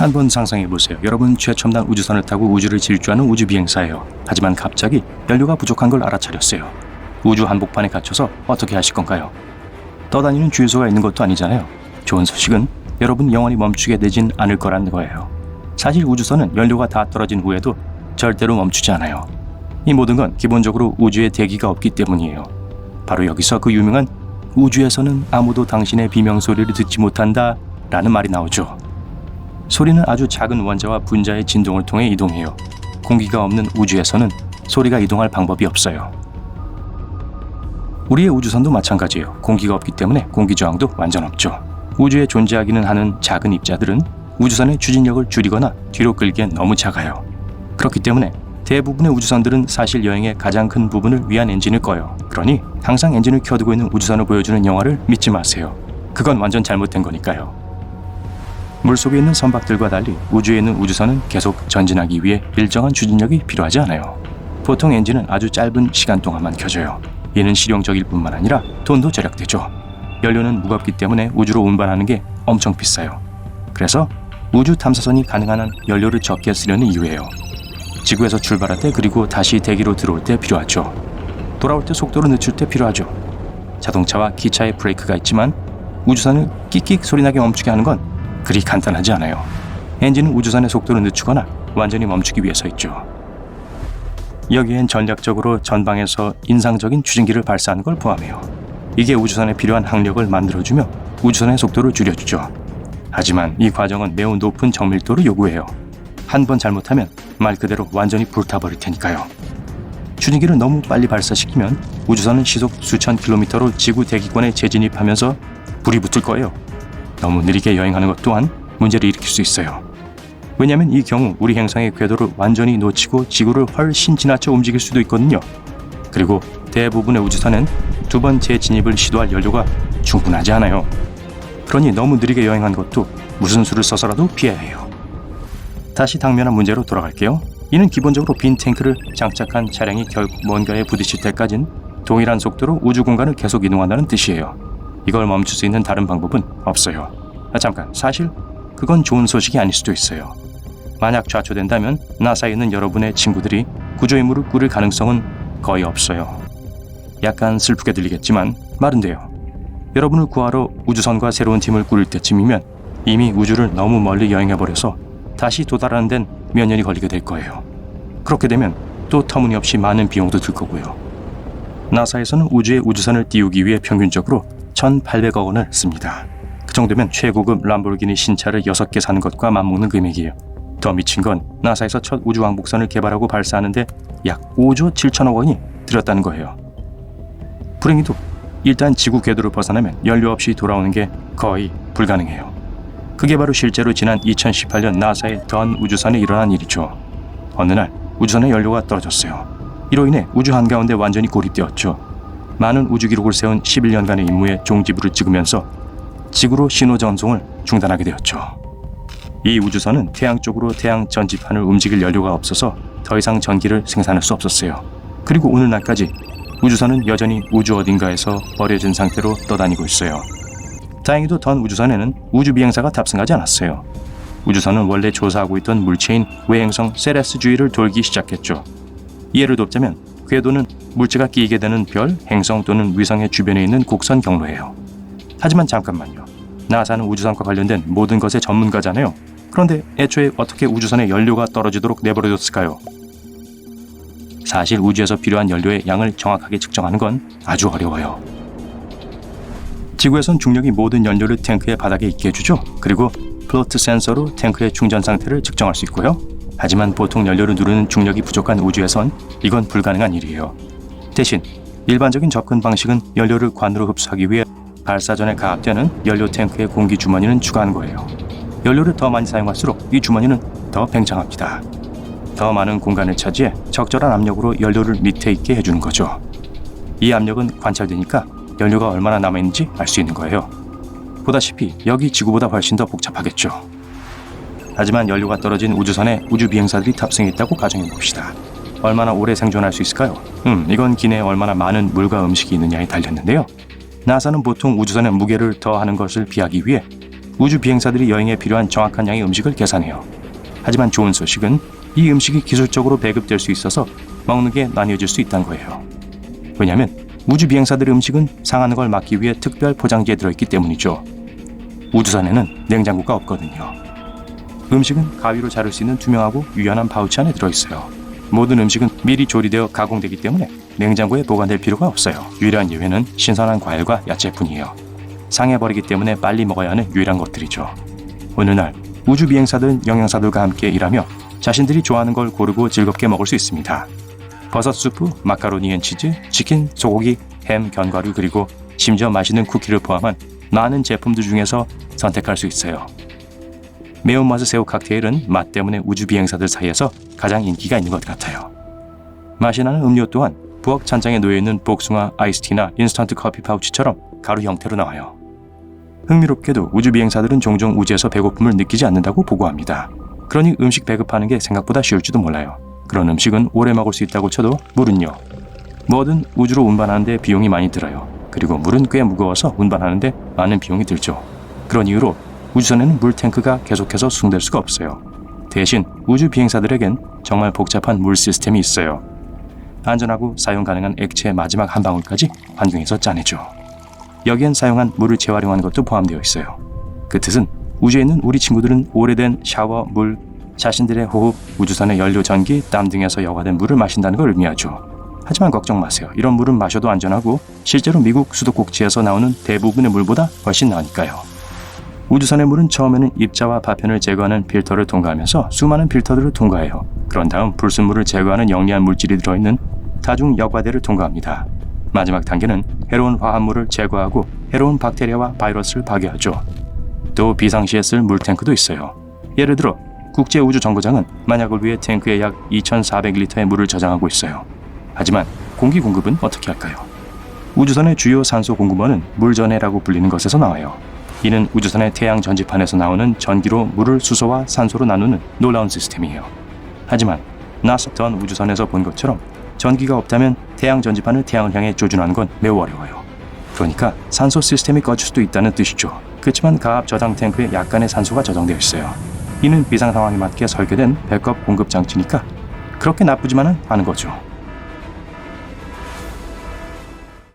한번 상상해보세요. 여러분 최첨단 우주선을 타고 우주를 질주하는 우주비행사예요. 하지만 갑자기 연료가 부족한 걸 알아차렸어요. 우주 한복판에 갇혀서 어떻게 하실 건가요? 떠다니는 주유소가 있는 것도 아니잖아요. 좋은 소식은 여러분 영원히 멈추게 되진 않을 거라는 거예요. 사실 우주선은 연료가 다 떨어진 후에도 절대로 멈추지 않아요. 이 모든 건 기본적으로 우주에 대기가 없기 때문이에요. 바로 여기서 그 유명한 우주에서는 아무도 당신의 비명소리를 듣지 못한다 라는 말이 나오죠. 소리는 아주 작은 원자와 분자의 진동을 통해 이동해요. 공기가 없는 우주에서는 소리가 이동할 방법이 없어요. 우리의 우주선도 마찬가지예요. 공기가 없기 때문에 공기 저항도 완전 없죠. 우주에 존재하기는 하는 작은 입자들은 우주선의 추진력을 줄이거나 뒤로 끌기엔 너무 작아요. 그렇기 때문에 대부분의 우주선들은 사실 여행의 가장 큰 부분을 위한 엔진을 꺼요. 그러니 항상 엔진을 켜두고 있는 우주선을 보여주는 영화를 믿지 마세요. 그건 완전 잘못된 거니까요. 물속에 있는 선박들과 달리 우주에 있는 우주선은 계속 전진하기 위해 일정한 추진력이 필요하지 않아요. 보통 엔진은 아주 짧은 시간 동안만 켜져요. 이는 실용적일 뿐만 아니라 돈도 절약되죠. 연료는 무겁기 때문에 우주로 운반하는 게 엄청 비싸요. 그래서 우주 탐사선이 가능한 한 연료를 적게 쓰려는 이유예요. 지구에서 출발할 때 그리고 다시 대기로 들어올 때 필요하죠. 돌아올 때 속도를 늦출 때 필요하죠. 자동차와 기차에 브레이크가 있지만 우주선을 끽끽 소리나게 멈추게 하는 건 그리 간단하지 않아요. 엔진은 우주선의 속도를 늦추거나 완전히 멈추기 위해서 있죠. 여기엔 전략적으로 전방에서 인상적인 추진기를 발사하는 걸 포함해요. 이게 우주선에 필요한 항력을 만들어주며 우주선의 속도를 줄여주죠. 하지만 이 과정은 매우 높은 정밀도를 요구해요. 한 번 잘못하면 말 그대로 완전히 불타버릴 테니까요. 추진기를 너무 빨리 발사시키면 우주선은 시속 수천 킬로미터로 지구 대기권에 재진입하면서 불이 붙을 거예요. 너무 느리게 여행하는 것 또한 문제를 일으킬 수 있어요. 왜냐하면 이 경우 우리 행성의 궤도를 완전히 놓치고 지구를 훨씬 지나쳐 움직일 수도 있거든요. 그리고 대부분의 우주선은 두 번 재진입을 시도할 연료가 충분하지 않아요. 그러니 너무 느리게 여행하는 것도 무슨 수를 써서라도 피해야 해요. 다시 당면한 문제로 돌아갈게요. 이는 기본적으로 빈 탱크를 장착한 차량이 결국 뭔가에 부딪힐 때까진 동일한 속도로 우주 공간을 계속 이동한다는 뜻이에요. 이걸 멈출 수 있는 다른 방법은 없어요. 잠깐, 사실 그건 좋은 소식이 아닐 수도 있어요. 만약 좌초된다면 나사에 있는 여러분의 친구들이 구조임무를 꾸릴 가능성은 거의 없어요. 약간 슬프게 들리겠지만 말은 돼요. 여러분을 구하러 우주선과 새로운 팀을 꾸릴 때쯤이면 이미 우주를 너무 멀리 여행해버려서 다시 도달하는 데는 몇 년이 걸리게 될 거예요. 그렇게 되면 또 터무니없이 많은 비용도 들 거고요. 나사에서는 우주에 우주선을 띄우기 위해 평균적으로 1,800억 원을 씁니다. 그 정도면 최고급 람보르기니 신차를 6개 사는 것과 맞먹는 금액이에요. 더 미친 건 나사에서 첫 우주왕복선을 개발하고 발사하는데 약 5조 7천억 원이 들었다는 거예요. 불행히도 일단 지구 궤도를 벗어나면 연료 없이 돌아오는 게 거의 불가능해요. 그게 바로 실제로 지난 2018년 나사의 던 우주선에 일어난 일이죠. 어느 날 우주선의 연료가 떨어졌어요. 이로 인해 우주 한가운데 완전히 고립되었죠. 많은 우주 기록을 세운 11년간의 임무에 종지부를 찍으면서 지구로 신호 전송을 중단하게 되었죠. 이 우주선은 태양 쪽으로 태양 전지판을 움직일 연료가 없어서 더 이상 전기를 생산할 수 없었어요. 그리고 오늘날까지 우주선은 여전히 우주 어딘가에서 버려진 상태로 떠다니고 있어요. 다행히도 던 우주선에는 우주 비행사가 탑승하지 않았어요. 우주선은 원래 조사하고 있던 물체인 외행성 세레스 주위를 돌기 시작했죠. 예를 돕자면 궤도는 물체가 끼게 되는 별, 행성 또는 위성의 주변에 있는 곡선 경로예요. 하지만 잠깐만요. 나사는 우주선과 관련된 모든 것의 전문가잖아요. 그런데 애초에 어떻게 우주선의 연료가 떨어지도록 내버려뒀을까요? 사실 우주에서 필요한 연료의 양을 정확하게 측정하는 건 아주 어려워요. 지구에선 중력이 모든 연료를 탱크의 바닥에 있게 해주죠. 그리고 플로트 센서로 탱크의 충전 상태를 측정할 수 있고요. 하지만 보통 연료를 누르는 중력이 부족한 우주에선 이건 불가능한 일이에요. 대신 일반적인 접근 방식은 연료를 관으로 흡수하기 위해 발사 전에 가압되는 연료 탱크의 공기 주머니는 추가한 거예요. 연료를 더 많이 사용할수록 이 주머니는 더 팽창합니다. 더 많은 공간을 차지해 적절한 압력으로 연료를 밑에 있게 해주는 거죠. 이 압력은 관찰되니까 연료가 얼마나 남아있는지 알 수 있는 거예요. 보다시피 여기 지구보다 훨씬 더 복잡하겠죠. 하지만 연료가 떨어진 우주선에 우주 비행사들이 탑승했다고 가정해봅시다. 얼마나 오래 생존할 수 있을까요? 이건 기내에 얼마나 많은 물과 음식이 있느냐에 달렸는데요. 나사는 보통 우주선의 무게를 더하는 것을 피하기 위해 우주 비행사들이 여행에 필요한 정확한 양의 음식을 계산해요. 하지만 좋은 소식은 이 음식이 기술적으로 배급될 수 있어서 먹는 게 나뉘어질 수 있다는 거예요. 왜냐하면 우주 비행사들의 음식은 상하는 걸 막기 위해 특별 포장지에 들어있기 때문이죠. 우주선에는 냉장고가 없거든요. 음식은 가위로 자를 수 있는 투명하고 유연한 파우치 안에 들어있어요. 모든 음식은 미리 조리되어 가공되기 때문에 냉장고에 보관될 필요가 없어요. 유일한 예외는 신선한 과일과 야채뿐이에요. 상해버리기 때문에 빨리 먹어야 하는 유일한 것들이죠. 어느 날 우주 비행사들은 영양사들과 함께 일하며 자신들이 좋아하는 걸 고르고 즐겁게 먹을 수 있습니다. 버섯 수프, 마카로니 앤 치즈, 치킨, 소고기, 햄, 견과류 그리고 심지어 맛있는 쿠키를 포함한 많은 제품들 중에서 선택할 수 있어요. 매운맛의 새우 칵테일은 맛 때문에 우주 비행사들 사이에서 가장 인기가 있는 것 같아요. 맛이 나는 음료 또한 부엌 찬장에 놓여있는 복숭아 아이스티나 인스턴트 커피 파우치처럼 가루 형태로 나와요. 흥미롭게도 우주 비행사들은 종종 우주에서 배고픔을 느끼지 않는다고 보고합니다. 그러니 음식 배급하는 게 생각보다 쉬울지도 몰라요. 그런 음식은 오래 먹을 수 있다고 쳐도 물은요. 뭐든 우주로 운반하는데 비용이 많이 들어요. 그리고 물은 꽤 무거워서 운반하는데 많은 비용이 들죠. 그런 이유로 우주선에는 물탱크가 계속해서 수송될 수가 없어요. 대신 우주 비행사들에겐 정말 복잡한 물 시스템이 있어요. 안전하고 사용 가능한 액체의 마지막 한 방울까지 환경에서 짜내죠. 여기엔 사용한 물을 재활용하는 것도 포함되어 있어요. 그 뜻은 우주에 있는 우리 친구들은 오래된 샤워, 물, 자신들의 호흡, 우주선의 연료, 전기, 땀 등에서 여과된 물을 마신다는 걸 의미하죠. 하지만 걱정 마세요. 이런 물은 마셔도 안전하고 실제로 미국 수도꼭지에서 나오는 대부분의 물보다 훨씬 나으니까요. 우주선의 물은 처음에는 입자와 파편을 제거하는 필터를 통과하면서 수많은 필터들을 통과해요. 그런 다음 불순물을 제거하는 영리한 물질이 들어있는 다중 여과대를 통과합니다. 마지막 단계는 해로운 화합물을 제거하고 해로운 박테리아와 바이러스를 파괴하죠. 또 비상시에 쓸 물탱크도 있어요. 예를 들어 국제우주정거장은 만약을 위해 탱크에 약 2,400리터의 물을 저장하고 있어요. 하지만 공기 공급은 어떻게 할까요? 우주선의 주요 산소 공급원은 물전해라고 불리는 것에서 나와요. 이는 우주선의 태양 전지판에서 나오는 전기로 물을 수소와 산소로 나누는 놀라운 시스템이에요. 하지만 나사 던 우주선에서 본 것처럼 전기가 없다면 태양 전지판을 태양을 향해 조준하는 건 매우 어려워요. 그러니까 산소 시스템이 꺼질 수도 있다는 뜻이죠. 그렇지만 가압 저장 탱크에 약간의 산소가 저장되어 있어요. 이는 비상 상황에 맞게 설계된 백업 공급 장치니까 그렇게 나쁘지만은 않은 거죠.